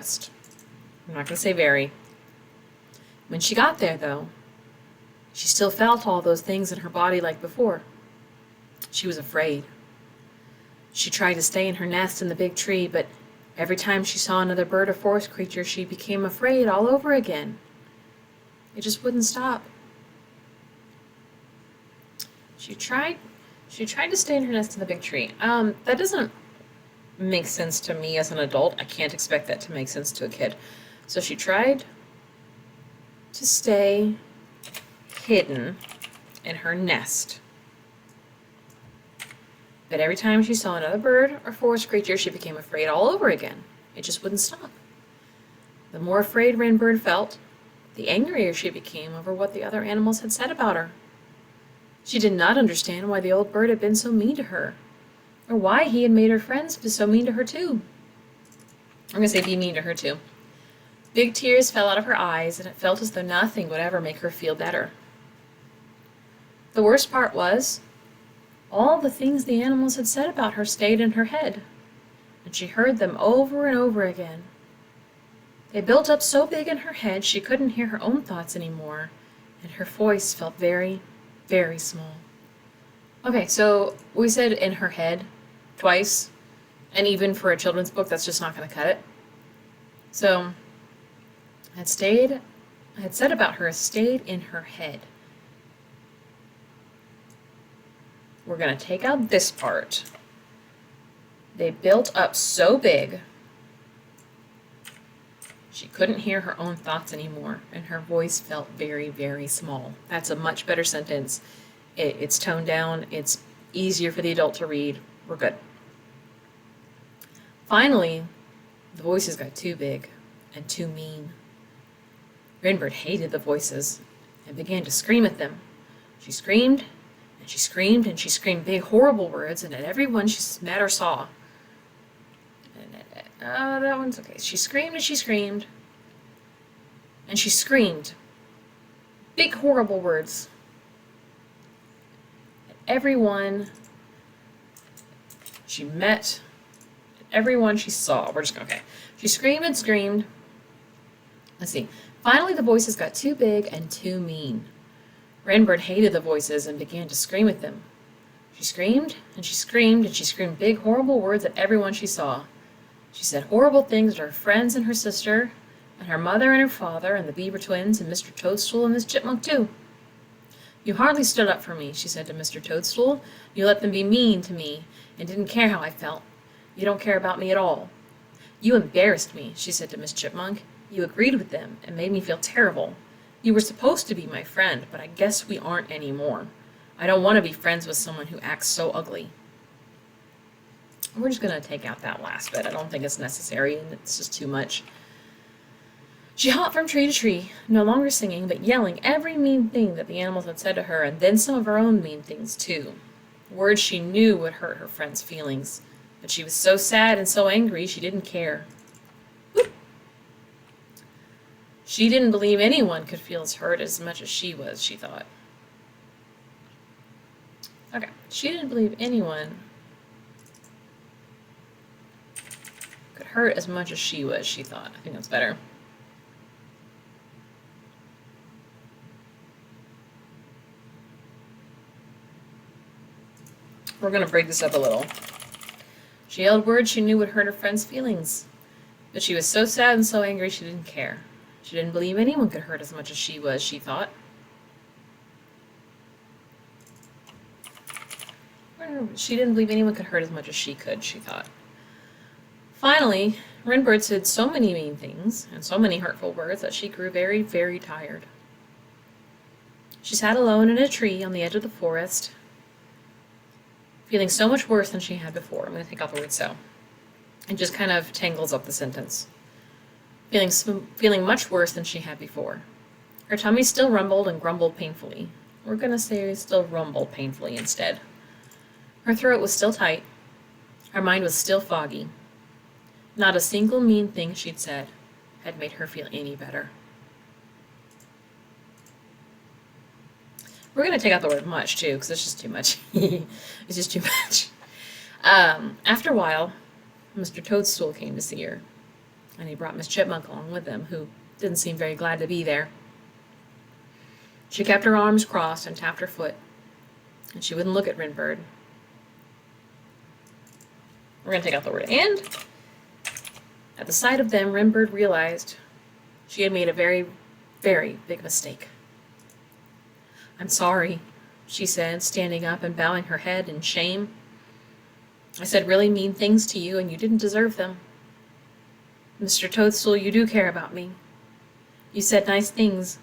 forest. I'm not going to say very. When she got there, though, she still felt all those things in her body like before. She was afraid. She tried to stay in her nest in the big tree, but every time she saw another bird or forest creature, she became afraid all over again. It just wouldn't stop. She tried to stay in her nest in the big tree. That doesn't make sense to me as an adult. I can't expect that to make sense to a kid. So she tried to stay hidden in her nest. But every time she saw another bird or forest creature, she became afraid all over again. It just wouldn't stop. The more afraid Wren Bird felt, the angrier she became over what the other animals had said about her. She did not understand why the old bird had been so mean to her, or why he had made her friends be so mean to her too. I'm going to say be mean to her too. Big tears fell out of her eyes, and it felt as though nothing would ever make her feel better. The worst part was, all the things the animals had said about her stayed in her head, and she heard them over and over again. They built up so big in her head she couldn't hear her own thoughts anymore, and her voice felt very, very small. Okay, so we said in her head twice, and even for a children's book, that's just not going to cut it. So, I had said about her, stayed in her head. We're going to take out this part. They built up so big, she couldn't hear her own thoughts anymore, and her voice felt very, very small. That's a much better sentence. It's toned down. It's easier for the adult to read. We're good. Finally, the voices got too big and too mean. Wren Bird hated the voices and began to scream at them. She screamed, and she screamed, and she screamed big, horrible words, and at everyone she met or saw. That one's okay. She screamed and she screamed. And she screamed big, horrible words at everyone she met, at everyone she saw. We're just going, okay. She screamed and screamed. Let's see. Finally, the voices got too big and too mean. Wren Bird hated the voices and began to scream at them. She screamed and she screamed and she screamed big, horrible words at everyone she saw. She said horrible things to her friends and her sister, and her mother and her father, and the Beaver twins, and Mr. Toadstool, and Miss Chipmunk, too. You hardly stood up for me, she said to Mr. Toadstool. You let them be mean to me, and didn't care how I felt. You don't care about me at all. You embarrassed me, she said to Miss Chipmunk. You agreed with them, and made me feel terrible. You were supposed to be my friend, but I guess we aren't anymore. I don't want to be friends with someone who acts so ugly. We're just going to take out that last bit. I don't think it's necessary, and it's just too much. She hopped from tree to tree, no longer singing, but yelling every mean thing that the animals had said to her, and then some of her own mean things, too. Words she knew would hurt her friends' feelings, but she was so sad and so angry she didn't care. Whoop. She didn't believe anyone could feel as hurt as much as she was, she thought. Okay, she didn't believe anyone could hurt as much as she was, she thought. I think that's better. We're going to break this up a little. She yelled words she knew would hurt her friends' feelings, but she was so sad and so angry she didn't care. She didn't believe anyone could hurt as much as she was, she thought. She didn't believe anyone could hurt as much as she could, she thought. Finally, Wren Bird said so many mean things and so many hurtful words that she grew very, very tired. She sat alone in a tree on the edge of the forest, feeling so much worse than she had before. I'm going to take out the word so. It just kind of tangles up the sentence. Feeling much worse than she had before. Her tummy still rumbled and grumbled painfully. We're going to say still rumbled painfully instead. Her throat was still tight. Her mind was still foggy. Not a single mean thing she'd said had made her feel any better. We're going to take out the word much, too, because it's just too much. It's just too much. After a while, Mr. Toadstool came to see her. and he brought Miss Chipmunk along with him, who didn't seem very glad to be there. She kept her arms crossed and tapped her foot, and she wouldn't look at Wren Bird. We're going to take out the word "and." At the sight of them, Wren Bird realized she had made a very, very big mistake. "I'm sorry," she said, standing up and bowing her head in shame. "I said really mean things to you, and you didn't deserve them. Mr. Toadstool, you do care about me. You said nice things.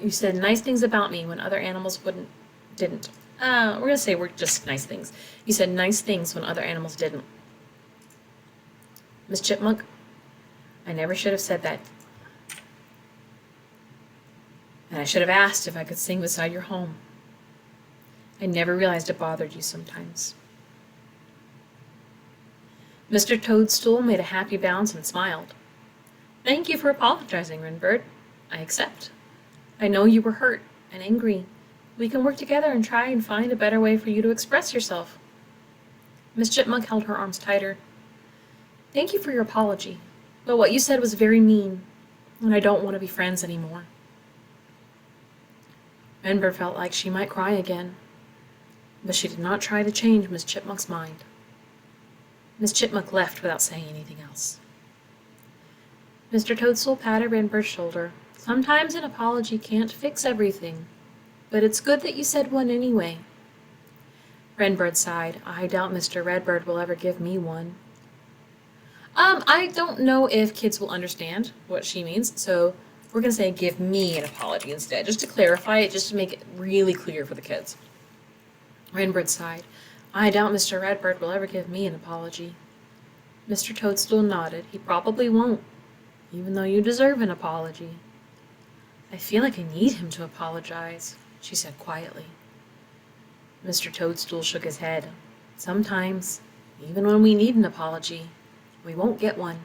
You said nice things about me when other animals didn't. We're gonna say we're just nice things. You said nice things when other animals didn't. Miss Chipmunk, I never should have said that. And I should have asked if I could sing beside your home. I never realized it bothered you sometimes." Mr. Toadstool made a happy bounce and smiled. "Thank you for apologizing, Wren Bird. I accept. I know you were hurt and angry. We can work together and try and find a better way for you to express yourself." Miss Chipmunk held her arms tighter. "Thank you for your apology, but what you said was very mean, and I don't want to be friends anymore." Wren Bird felt like she might cry again, but she did not try to change Miss Chipmunk's mind. Miss Chipmunk left without saying anything else. Mr. Toadstool patted Wren Bird's shoulder. "Sometimes an apology can't fix everything, but it's good that you said one anyway." Wren Bird sighed. "I doubt Mr. Redbird will ever give me one." I don't know if kids will understand what she means, so we're going to say give me an apology instead, just to clarify it, just to make it really clear for the kids. Wren Bird sighed. "I doubt Mr. Redbird will ever give me an apology." Mr. Toadstool nodded. "He probably won't, even though you deserve an apology." "I feel like I need him to apologize," she said quietly. Mr. Toadstool shook his head. "Sometimes, even when we need an apology, we won't get one,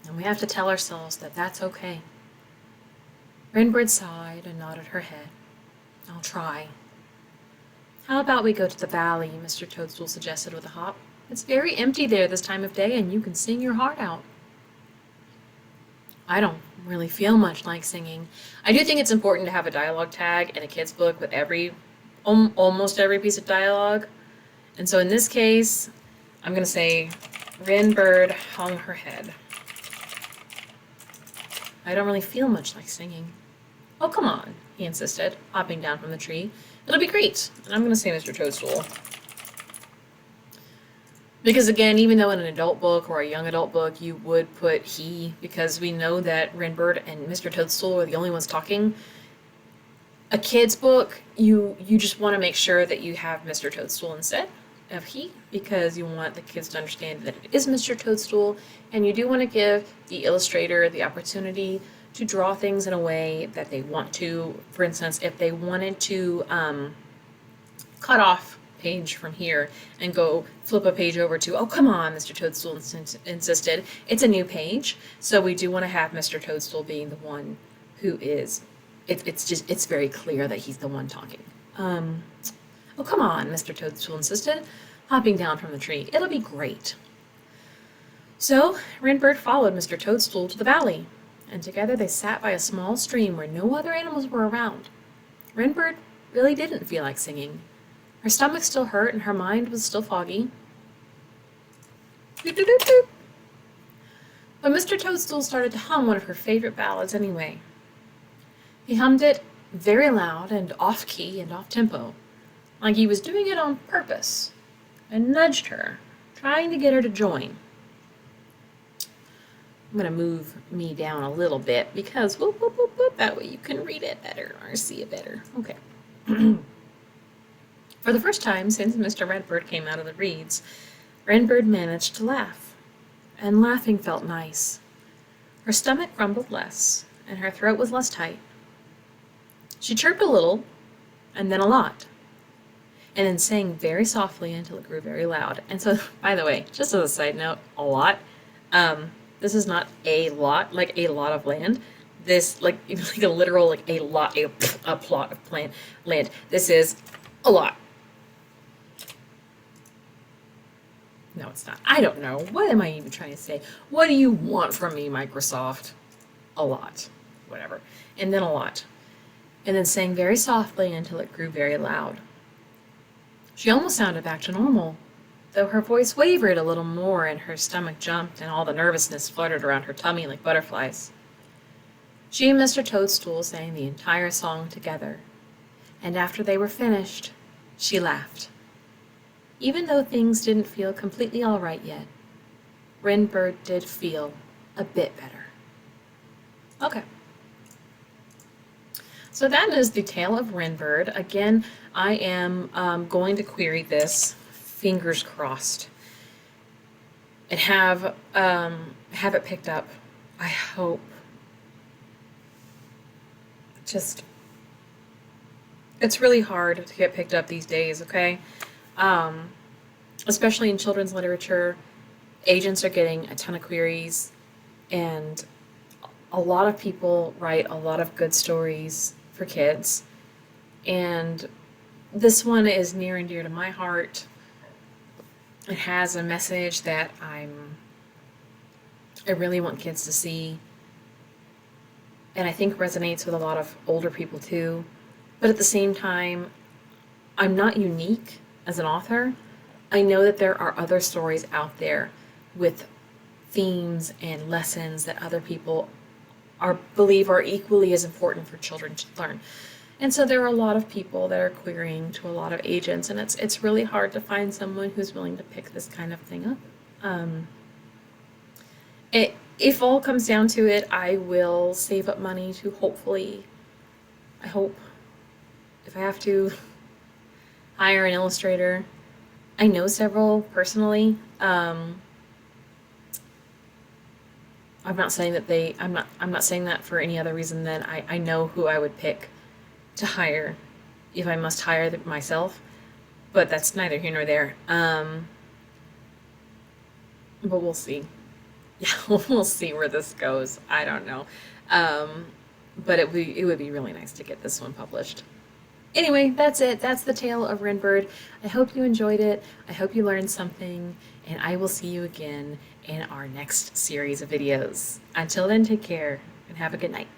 and we have to tell ourselves that that's okay." Wren Bird sighed and nodded her head. "I'll try." "How about we go to the valley?" Mr. Toadstool suggested with a hop. "It's very empty there this time of day, and you can sing your heart out." "I don't really feel much like singing." I do think it's important to have a dialogue tag in a kid's book with almost every piece of dialogue. And so in this case, I'm going to say Wren Bird hung her head. "I don't really feel much like singing." "Oh, come on," he insisted, hopping down from the tree. "It'll be great." And I'm going to say Mr. Toadstool. Because again, even though in an adult book or a young adult book you would put he, because we know that Wren Bird and Mr. Toadstool are the only ones talking, a kid's book, you just want to make sure that you have Mr. Toadstool instead of he, because you want the kids to understand that it is Mr. Toadstool, and you do want to give the illustrator the opportunity to draw things in a way that they want to. For instance, if they wanted to cut off page from here and go flip a page over to, "Oh, come on," Mr. Toadstool insisted, "it's a new page." So we do want to have Mr. Toadstool being the one who is, it's very clear that he's the one talking. "Oh, come on," Mr. Toadstool insisted, hopping down from the tree. "It'll be great." So Wren Bird followed Mr. Toadstool to the valley, and together they sat by a small stream where no other animals were around. Wren Bird really didn't feel like singing. Her stomach still hurt and her mind was still foggy. But Mr. Toadstool started to hum one of her favorite ballads anyway. He hummed it very loud and off-key and off-tempo, like he was doing it on purpose, and nudged her, trying to get her to join. I'm going to move me down a little bit because whoop, whoop, whoop, whoop, that way you can read it better or see it better. Okay. For the first time since Mr. Redbird came out of the reeds, Wren Bird managed to laugh, and laughing felt nice. Her stomach grumbled less, and her throat was less tight. She chirped a little, and then a lot, and then sang very softly until it grew very loud. And so, by the way, just as a side note, a lot, this is not a lot, like a lot of land. This, like a literal, like a lot, a plot of land. This is a lot. No, it's not. I don't know. What am I even trying to say? What do you want from me, Microsoft? A lot. Whatever. And then a lot. And then sang very softly until it grew very loud. She almost sounded back to normal, though her voice wavered a little more and her stomach jumped and all the nervousness fluttered around her tummy like butterflies. She and Mr. Toadstool sang the entire song together, and after they were finished, she laughed. Even though things didn't feel completely all right yet, Wren Bird did feel a bit better. Okay. So that is the Tale of Wren Bird. Again, I am going to query this, fingers crossed, and have it picked up. I hope. Just, it's really hard to get picked up these days, okay? Especially in children's literature, agents are getting a ton of queries, and a lot of people write a lot of good stories for kids, and this one is near and dear to my heart. It has a message that I really want kids to see, and I think resonates with a lot of older people too. But at the same time, I'm not unique as an author. I know that there are other stories out there with themes and lessons that other people believe are equally as important for children to learn. And so there are a lot of people that are querying to a lot of agents, and it's really hard to find someone who's willing to pick this kind of thing up. If all comes down to it, I will save up money to hopefully, I hope, if I have to, hire an illustrator. I know several personally. I'm not saying that I'm not saying that for any other reason than I know who I would pick to hire if I must hire myself, but that's neither here nor there. But we'll see. Yeah, we'll see where this goes. I don't know. But it would be really nice to get this one published. Anyway, that's it. That's the Tale of Wren Bird. I hope you enjoyed it. I hope you learned something, and I will see you again in our next series of videos. Until then, take care and have a good night.